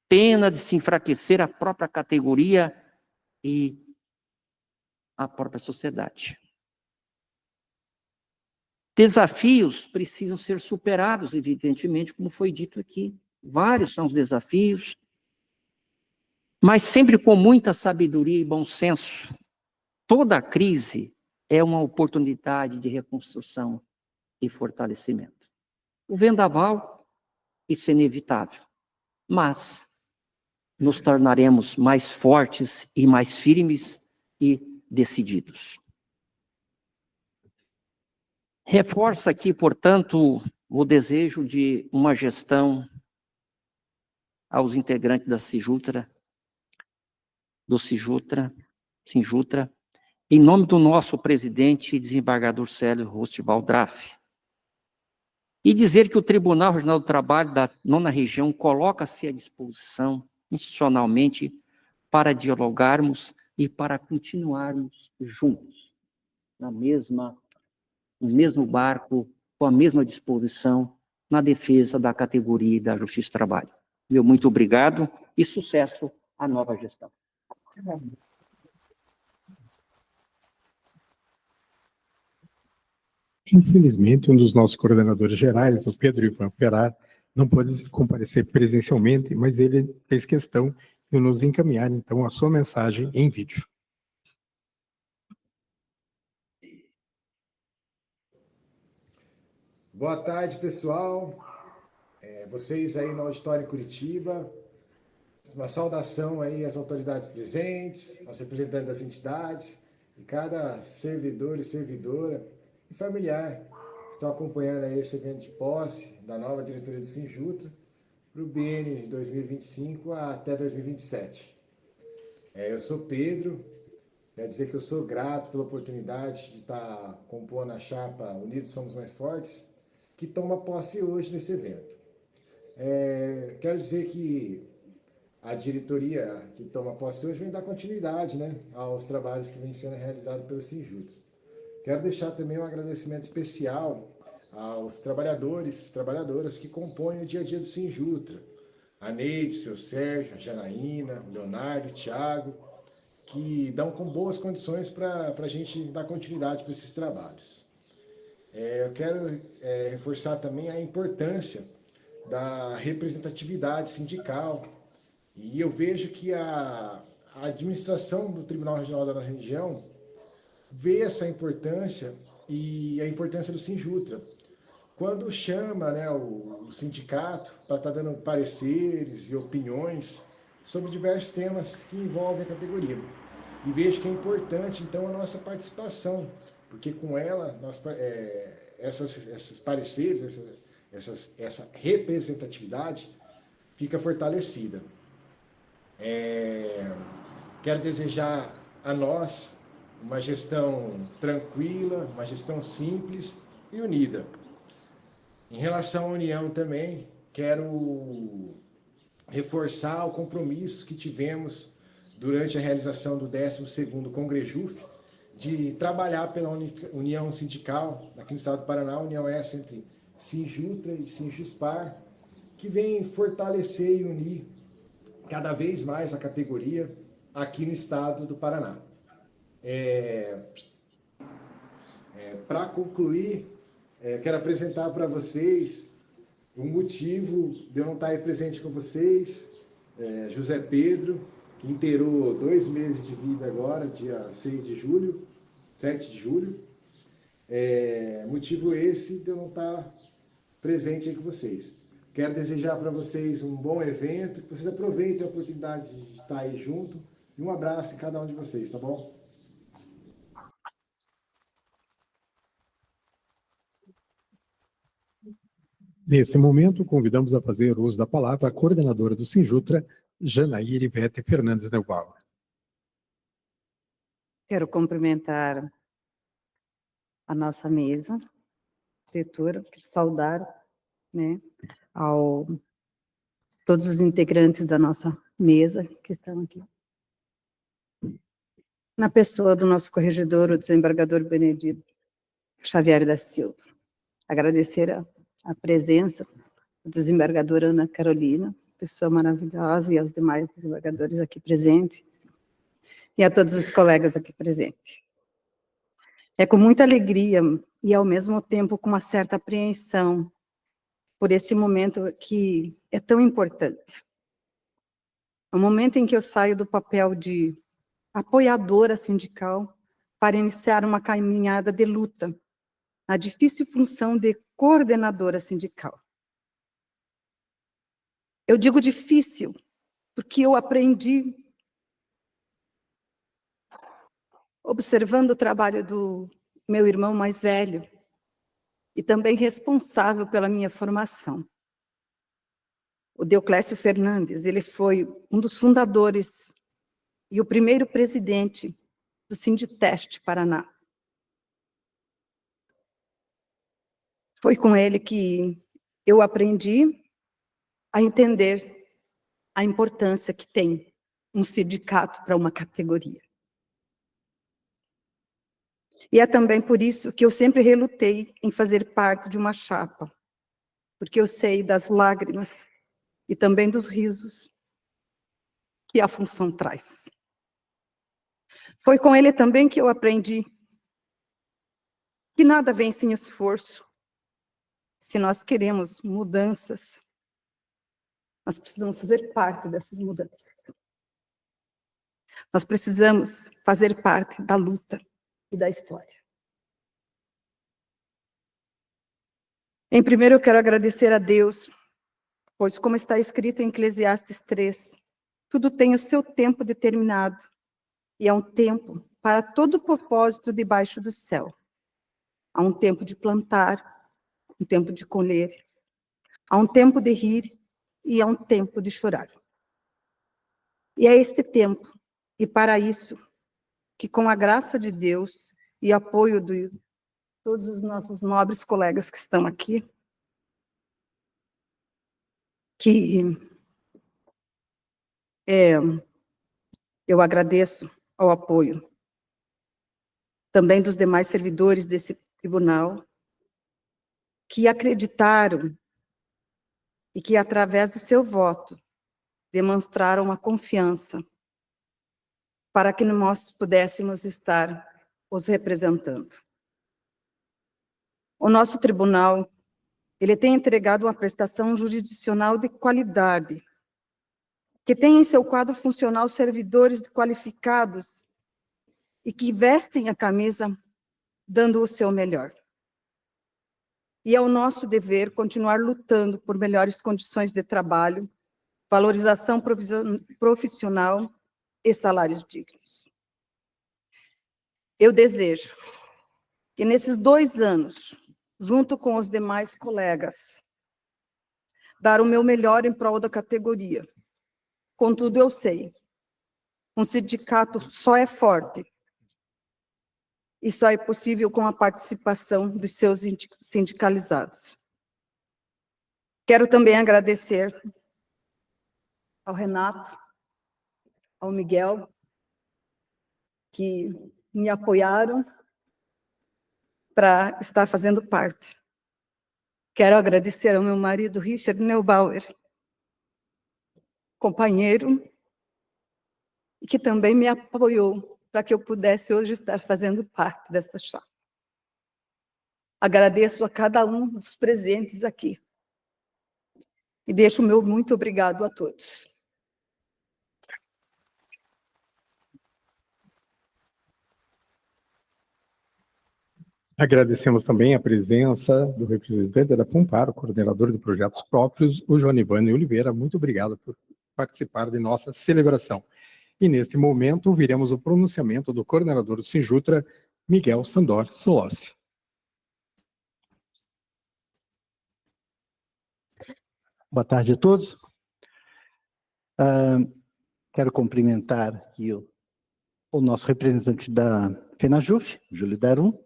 Pena de se enfraquecer a própria categoria e a própria sociedade. Desafios precisam ser superados, evidentemente, como foi dito aqui. Vários são os desafios, mas sempre com muita sabedoria e bom senso. Toda crise é uma oportunidade de reconstrução e fortalecimento. O vendaval, isso é inevitável, mas nos tornaremos mais fortes e mais firmes e decididos. Reforça aqui, portanto, o desejo de uma gestão aos integrantes da Sinjutra, em nome do nosso presidente, desembargador Célio Rostival Draff, e dizer que o Tribunal Regional do Trabalho da 9ª Região coloca-se à disposição institucionalmente para dialogarmos e para continuarmos juntos, no mesmo barco, com a mesma disposição, na defesa da categoria e da Justiça do Trabalho. Meu muito obrigado e sucesso à nova gestão. Infelizmente, um dos nossos coordenadores gerais, o Pedro Ivan Ferrar, não pôde comparecer presencialmente, mas ele fez questão de nos encaminhar, então, a sua mensagem em vídeo. Boa tarde, pessoal. Vocês aí no auditório em Curitiba. Uma saudação aí às autoridades presentes, aos representantes das entidades, e cada servidor e servidora, e familiar que estão acompanhando aí esse evento de posse da nova diretoria do Sinjutra para o biênio de 2025 até 2027. Eu sou Pedro, quero dizer que eu sou grato pela oportunidade de estar compondo a chapa Unidos Somos Mais Fortes, que toma posse hoje nesse evento. Quero dizer que a diretoria que toma posse hoje vem dar continuidade, né, aos trabalhos que vêm sendo realizados pelo Sinjutra. Quero deixar também um agradecimento especial aos trabalhadoras que compõem o dia a dia do Sinjutra. A Neide, o seu Sérgio, a Janaína, o Leonardo, o Thiago, que dão com boas condições para a gente dar continuidade para esses trabalhos. Eu quero reforçar também a importância da representatividade sindical, e eu vejo que a administração do Tribunal Regional da nossa região vê essa importância e a importância do Sinjutra. Quando chama, né, o sindicato para estar dando pareceres e opiniões sobre diversos temas que envolvem a categoria. E vejo que é importante, então, a nossa participação, porque com ela, esses pareceres, essa representatividade fica fortalecida. Quero desejar a nós uma gestão tranquila, uma gestão simples e unida. Em relação à união também, quero reforçar o compromisso que tivemos durante a realização do 12º Congrejuf, de trabalhar pela união sindical aqui no estado do Paraná, a união essa entre Sinjutra e Sinjuspar, que vem fortalecer e unir cada vez mais a categoria aqui no estado do Paraná. Para concluir, quero apresentar para vocês o motivo de eu não estar aí presente com vocês. José Pedro, que inteirou 2 meses de vida agora, dia 7 de julho. Motivo esse de eu não estar presente aí com vocês. Quero desejar para vocês um bom evento, que vocês aproveitem a oportunidade de estar aí junto. E um abraço em cada um de vocês, tá bom? Nesse momento, convidamos a fazer uso da palavra a coordenadora do Sinjutra, Janaína Ivete Fernandes Neubauer. Quero cumprimentar a nossa mesa, diretora, quero saudar, né, todos os integrantes da nossa mesa que estão aqui. Na pessoa do nosso corregedor, o desembargador Benedito Xavier da Silva. Agradecer a presença da desembargadora Ana Carolina, pessoa maravilhosa, e aos demais desembargadores aqui presentes, e a todos os colegas aqui presentes. É com muita alegria e, ao mesmo tempo, com uma certa apreensão por esse momento que é tão importante. É o momento em que eu saio do papel de apoiadora sindical para iniciar uma caminhada de luta na difícil função de coordenadora sindical. Eu digo difícil porque eu aprendi observando o trabalho do meu irmão mais velho e também responsável pela minha formação. O Deoclésio Fernandes, ele foi um dos fundadores e o primeiro presidente do Sinditeste Paraná. Foi com ele que eu aprendi a entender a importância que tem um sindicato para uma categoria. E é também por isso que eu sempre relutei em fazer parte de uma chapa, porque eu sei das lágrimas e também dos risos que a função traz. Foi com ele também que eu aprendi que nada vem sem esforço. Se nós queremos mudanças, nós precisamos fazer parte dessas mudanças. Nós precisamos fazer parte da luta e da história. Em primeiro, eu quero agradecer a Deus, pois, como está escrito em Eclesiastes 3, tudo tem o seu tempo determinado, e é um tempo para todo propósito debaixo do céu. Há um tempo de plantar, um tempo de colher, há um tempo de rir e há um tempo de chorar. E é este tempo, e para isso, que com a graça de Deus e apoio de todos os nossos nobres colegas que estão aqui, que eu agradeço ao apoio também dos demais servidores desse tribunal, que acreditaram e que, através do seu voto, demonstraram a confiança para que nós pudéssemos estar os representando. O nosso tribunal, ele tem entregado uma prestação jurisdicional de qualidade, que tem em seu quadro funcional servidores qualificados e que vestem a camisa dando o seu melhor. E é o nosso dever continuar lutando por melhores condições de trabalho, valorização profissional e salários dignos. Eu desejo que nesses 2 anos, junto com os demais colegas, dar o meu melhor em prol da categoria. Contudo, eu sei, um sindicato só é forte e só é possível com a participação dos seus sindicalizados. Quero também agradecer ao Renato, ao Miguel, que me apoiaram para estar fazendo parte. Quero agradecer ao meu marido, Richard Neubauer, companheiro, e que também me apoiou para que eu pudesse hoje estar fazendo parte desta chapa. Agradeço a cada um dos presentes aqui. E deixo o meu muito obrigado a todos. Agradecemos também a presença do representante da FUNPAR, o coordenador de projetos próprios, o Joanivane Oliveira. Muito obrigado por participar de nossa celebração. E neste momento ouviremos o pronunciamento do coordenador do Sinjutra, Miguel Sandor Solossi. Boa tarde a todos. Quero cumprimentar aqui o nosso representante da FENAJUF, Júlio Darum,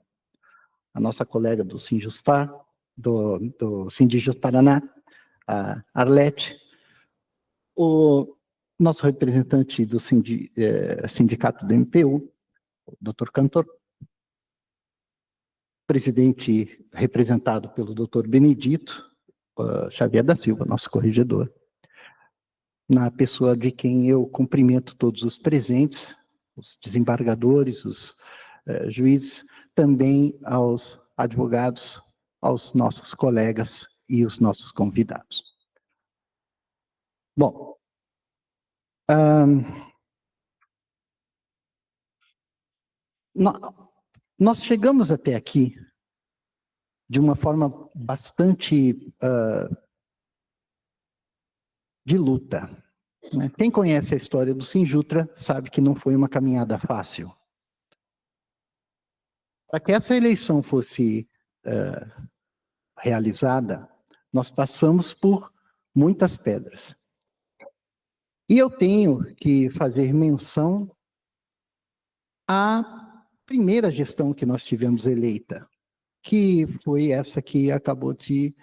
a nossa colega do Sinjuspar, do Sindijus Paraná, a Arlete, o nosso representante do sindicato do MPU, o Dr. Cantor, presidente representado pelo Dr. Benedito Xavier da Silva, nosso corregedor, na pessoa de quem eu cumprimento todos os presentes, os desembargadores, os juízes, também aos advogados, aos nossos colegas e os nossos convidados. Bom, nós chegamos até aqui de uma forma bastante de luta. Né? Quem conhece a história do Sinjutra sabe que não foi uma caminhada fácil. Para que essa eleição fosse realizada, nós passamos por muitas pedras. E eu tenho que fazer menção à primeira gestão que nós tivemos eleita, que foi essa que acabou de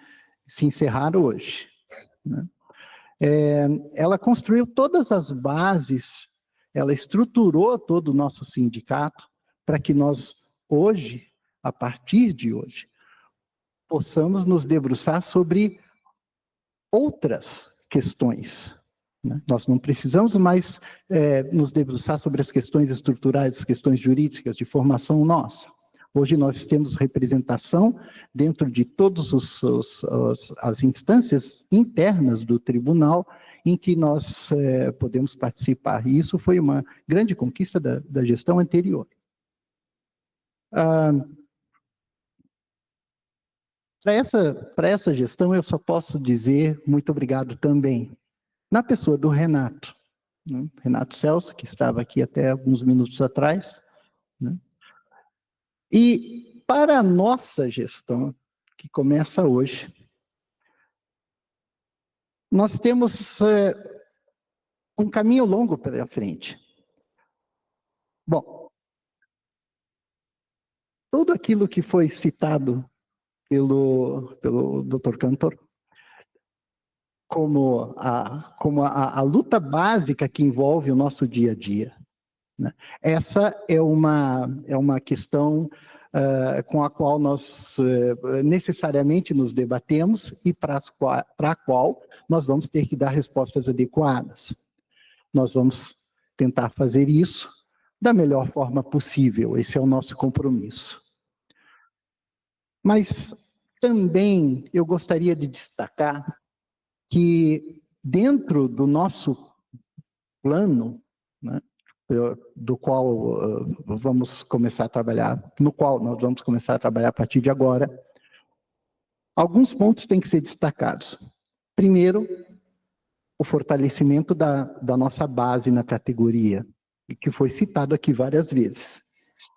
se encerrar hoje. Né? Ela construiu todas as bases, ela estruturou todo o nosso sindicato para que nós, hoje, a partir de hoje, possamos nos debruçar sobre outras questões. Né? Nós não precisamos mais nos debruçar sobre as questões estruturais, as questões jurídicas de formação nossa. Hoje nós temos representação dentro de todas as instâncias internas do tribunal em que nós podemos participar. E isso foi uma grande conquista da gestão anterior. Para essa gestão, eu só posso dizer muito obrigado também, na pessoa do Renato, né? Renato Celso, que estava aqui até alguns minutos atrás, né? E para a nossa gestão, que começa hoje, nós temos um caminho longo pela frente. Bom, tudo aquilo que foi citado pelo Dr. Cantor, como a luta básica que envolve o nosso dia a dia, né? Essa é uma questão com a qual nós necessariamente nos debatemos e para a qual nós vamos ter que dar respostas adequadas. Nós vamos tentar fazer isso da melhor forma possível, esse é o nosso compromisso. Mas também eu gostaria de destacar que dentro do nosso plano, né, do qual vamos começar a trabalhar, no qual nós vamos começar a trabalhar a partir de agora, alguns pontos têm que ser destacados. Primeiro, o fortalecimento da nossa base na categoria, que foi citado aqui várias vezes,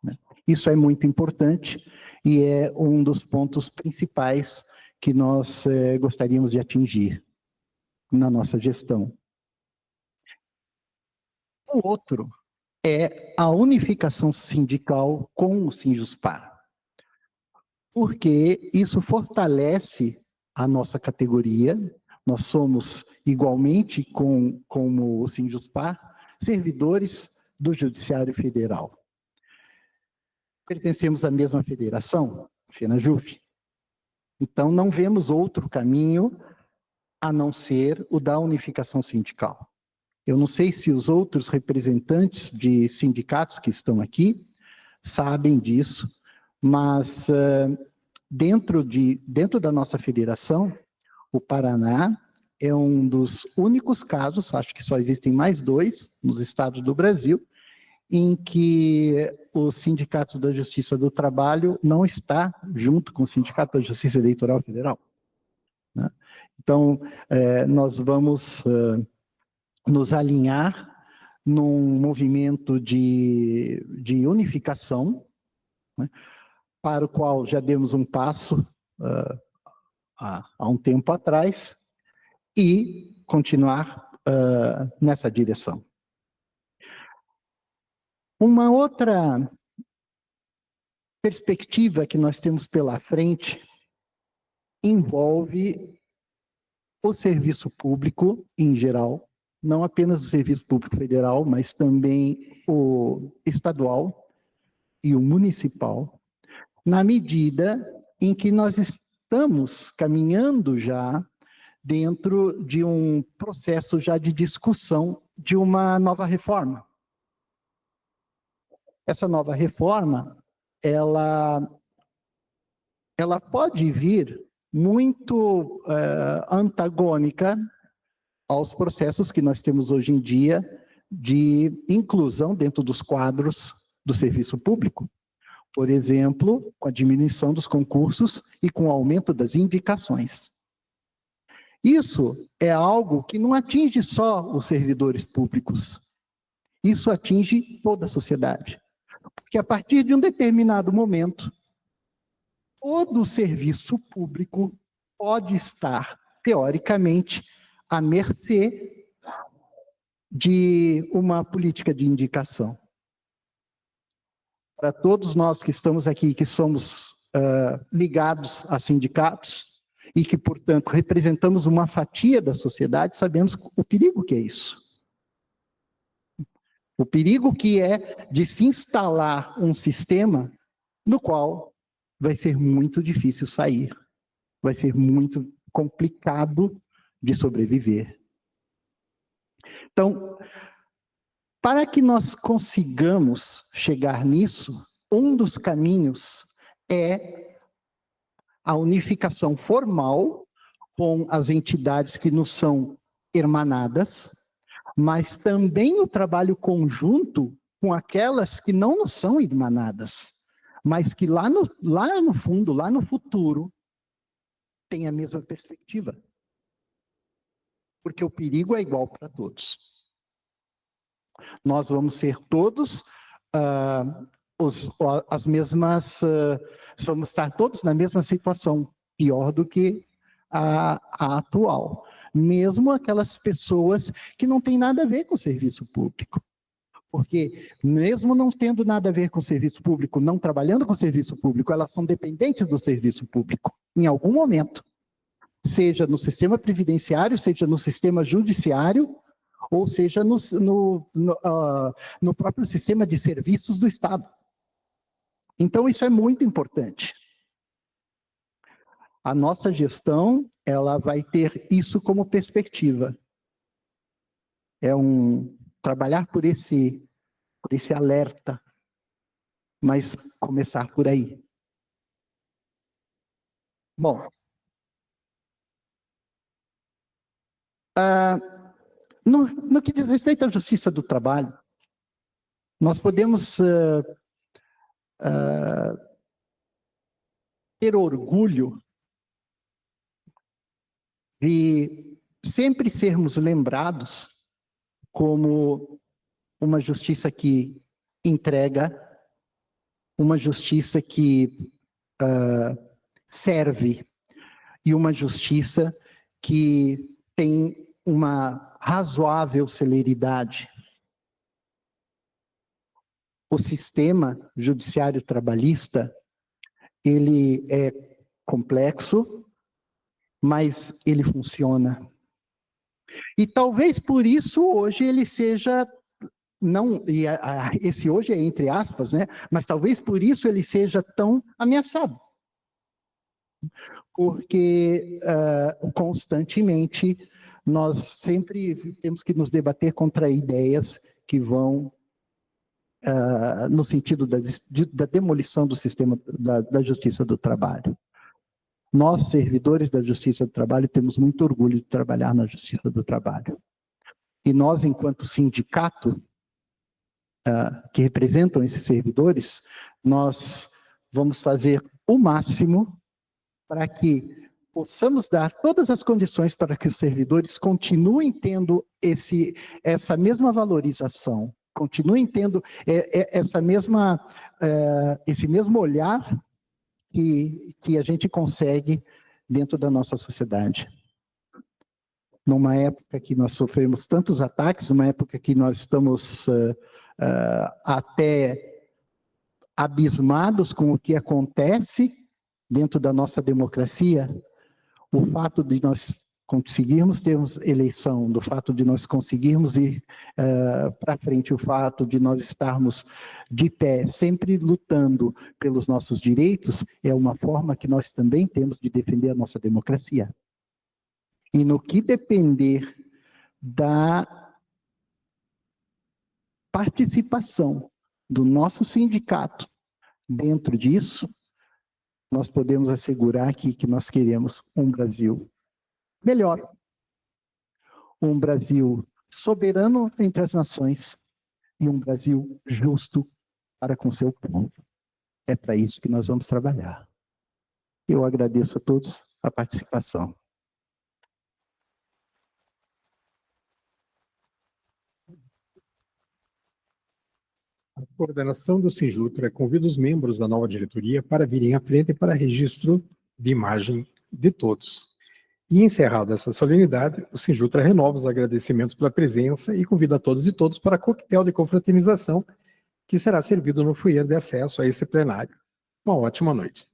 né? Isso é muito importante e é um dos pontos principais que nós gostaríamos de atingir na nossa gestão. O outro é a unificação sindical com o Sinjuspar, porque isso fortalece a nossa categoria. Nós somos, igualmente como o Sinjuspar, servidores do Judiciário Federal. Pertencemos à mesma federação, FENAJUF. Então, não vemos outro caminho a não ser o da unificação sindical. Eu não sei se os outros representantes de sindicatos que estão aqui sabem disso, mas dentro da nossa federação, o Paraná é um dos únicos casos, acho que só existem mais 2 nos estados do Brasil, em que o Sindicato da Justiça do Trabalho não está junto com o Sindicato da Justiça Eleitoral Federal, né? Então, nós vamos nos alinhar num movimento de unificação, né, para o qual já demos um passo há um tempo atrás, e continuar nessa direção. Uma outra perspectiva que nós temos pela frente envolve o serviço público em geral, não apenas o serviço público federal, mas também o estadual e o municipal, na medida em que nós estamos caminhando já dentro de um processo já de discussão de uma nova reforma. Essa nova reforma, ela pode vir muito antagônica aos processos que nós temos hoje em dia de inclusão dentro dos quadros do serviço público. Por exemplo, com a diminuição dos concursos e com o aumento das indicações. Isso é algo que não atinge só os servidores públicos. Isso atinge toda a sociedade. Porque a partir de um determinado momento, todo o serviço público pode estar, teoricamente, à mercê de uma política de indicação. Para todos nós que estamos aqui, que somos ligados a sindicatos e que, portanto, representamos uma fatia da sociedade, sabemos o perigo que é isso. O perigo que é de se instalar um sistema no qual vai ser muito difícil sair, vai ser muito complicado de sobreviver. Então, para que nós consigamos chegar nisso, um dos caminhos é a unificação formal com as entidades que nos são irmanadas, mas também o trabalho conjunto com aquelas que não nos são irmanadas, mas que lá no fundo, lá no futuro, tem a mesma perspectiva. Porque o perigo é igual para todos. Nós vamos ser todos as mesmas, vamos estar todos na mesma situação, pior do que a atual. Mesmo aquelas pessoas que não têm nada a ver com o serviço público. Porque, mesmo não tendo nada a ver com o serviço público, não trabalhando com o serviço público, elas são dependentes do serviço público, em algum momento. Seja no sistema previdenciário, seja no sistema judiciário, ou seja no próprio sistema de serviços do Estado. Então, isso é muito importante. A nossa gestão, ela vai ter isso como perspectiva. Trabalhar por esse alerta, mas começar por aí. Bom, no que diz respeito à justiça do trabalho, nós podemos ter orgulho de sempre sermos lembrados como uma justiça que entrega, uma justiça que serve e uma justiça que tem uma razoável celeridade. O sistema judiciário trabalhista, ele é complexo, mas ele funciona. E talvez por isso hoje ele seja, esse hoje é entre aspas, né? Mas talvez por isso ele seja tão ameaçado. Porque constantemente nós sempre temos que nos debater contra ideias que vão no sentido da demolição do sistema da justiça do trabalho. Nós, servidores da Justiça do Trabalho, temos muito orgulho de trabalhar na Justiça do Trabalho. E nós, enquanto sindicato, que representam esses servidores, nós vamos fazer o máximo para que possamos dar todas as condições para que os servidores continuem tendo essa mesma valorização, continuem tendo esse mesmo olhar que a gente consegue dentro da nossa sociedade. Numa época que nós sofremos tantos ataques, numa época que nós estamos até abismados com o que acontece dentro da nossa democracia, o fato de nós conseguirmos termos eleição, do fato de nós conseguirmos ir para frente, o fato de nós estarmos de pé, sempre lutando pelos nossos direitos, é uma forma que nós também temos de defender a nossa democracia. E no que depender da participação do nosso sindicato dentro disso, nós podemos assegurar que nós queremos um Brasil melhor. Um Brasil soberano entre as nações e um Brasil justo para com seu povo. É para isso que nós vamos trabalhar. Eu agradeço a todos a participação. A coordenação do Sinjutra convida os membros da nova diretoria para virem à frente para registro de imagem de todos. E encerrada essa solenidade, o Sinjutra renova os agradecimentos pela presença e convida a todos e todas para coquetel de confraternização que será servido no foyer de acesso a esse plenário. Uma ótima noite.